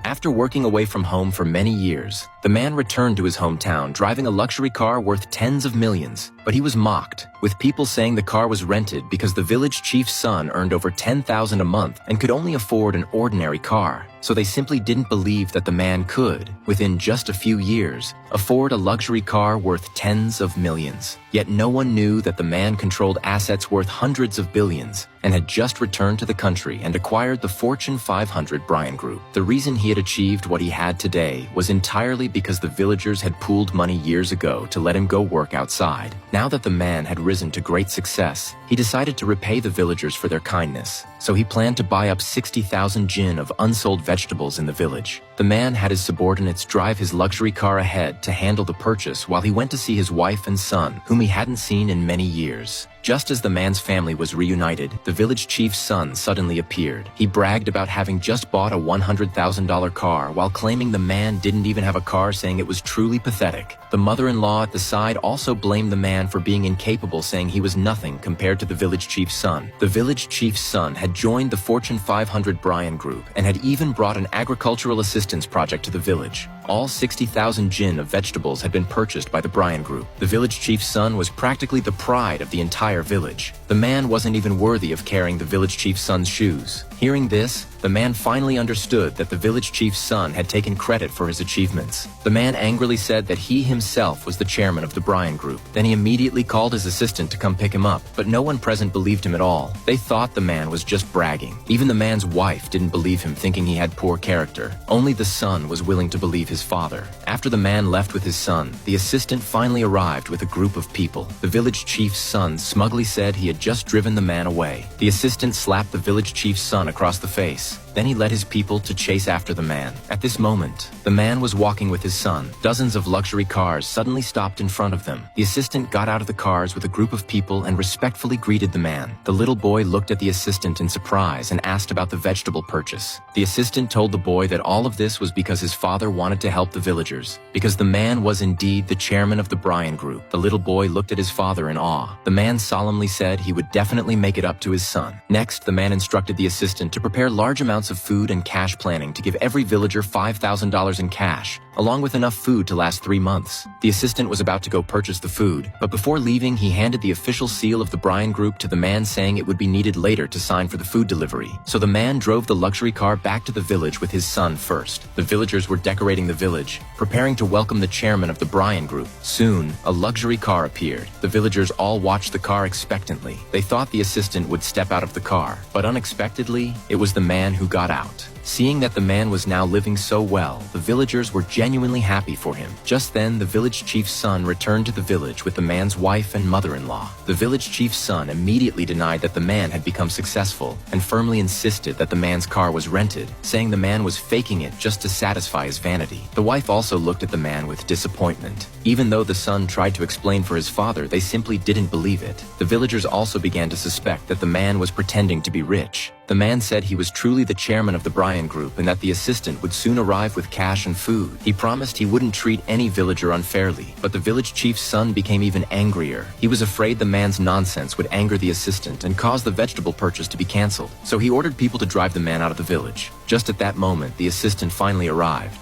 After working away from home for many years, the man returned to his hometown driving a luxury car worth tens of millions. But he was mocked, with people saying the car was rented because the village chief's son earned over $10,000 a month and could only afford an ordinary car. So they simply didn't believe that the man could, within just a few years, afford a luxury car worth tens of millions. Yet no one knew that the man controlled assets worth hundreds of billions and had just returned to the country and acquired the Fortune 500 Bryan Group. The reason he had achieved what he had today was entirely because the villagers had pooled money years ago to let him go work outside. Now that the man had risen to great success, he decided to repay the villagers for their kindness. So he planned to buy up 60,000 jinn of unsold vegetables in the village. The man had his subordinates drive his luxury car ahead to handle the purchase while he went to see his wife and son, whom he hadn't seen in many years. Just as the man's family was reunited, the village chief's son suddenly appeared. He bragged about having just bought a $100,000 car while claiming the man didn't even have a car, saying it was truly pathetic. The mother-in-law at the side also blamed the man for being incapable, saying he was nothing compared to the village chief's son. The village chief's son had joined the Fortune 500 Bryan Group and had even brought an agricultural assistance project to the village. All 60,000 jinn of vegetables had been purchased by the Bryan Group. The village chief's son was practically the pride of the entire village. The man wasn't even worthy of carrying the village chief's son's shoes. Hearing this, the man finally understood that the village chief's son had taken credit for his achievements. The man angrily said that he himself was the chairman of the Bryan Group. Then he immediately called his assistant to come pick him up, but no one present believed him at all. They thought the man was just bragging. Even the man's wife didn't believe him, thinking he had poor character. Only the son was willing to believe his father. After the man left with his son, the assistant finally arrived with a group of people. The village chief's son smugly said he had just driven the man away. The assistant slapped the village chief's son across the face. Then he led his people to chase after the man. At this moment, the man was walking with his son. Dozens of luxury cars suddenly stopped in front of them. The assistant got out of the cars with a group of people and respectfully greeted the man. The little boy looked at the assistant in surprise and asked about the vegetable purchase. The assistant told the boy that all of this was because his father wanted to help the villagers. Because the man was indeed the chairman of the Bryan Group. The little boy looked at his father in awe. The man solemnly said he would definitely make it up to his son. Next, the man instructed the assistant to prepare large amounts of food and cash planning to give every villager $5,000 in cash, along with enough food to last 3 months. The assistant was about to go purchase the food, but before leaving, he handed the official seal of the Bryan Group to the man, saying it would be needed later to sign for the food delivery. So the man drove the luxury car back to the village with his son first. The villagers were decorating the village, preparing to welcome the chairman of the Bryan Group. Soon, a luxury car appeared. The villagers all watched the car expectantly. They thought the assistant would step out of the car, but unexpectedly, it was the man who got out. Seeing that the man was now living so well, the villagers were genuinely happy for him. Just then, the village chief's son returned to the village with the man's wife and mother-in-law. The village chief's son immediately denied that the man had become successful and firmly insisted that the man's car was rented, saying the man was faking it just to satisfy his vanity. The wife also looked at the man with disappointment. Even though the son tried to explain for his father, they simply didn't believe it. The villagers also began to suspect that the man was pretending to be rich. The man said he was truly the chairman of the Bryan Group and that the assistant would soon arrive with cash and food. He promised he wouldn't treat any villager unfairly, but the village chief's son became even angrier. He was afraid the man's nonsense would anger the assistant and cause the vegetable purchase to be canceled. So he ordered people to drive the man out of the village. Just at that moment, the assistant finally arrived.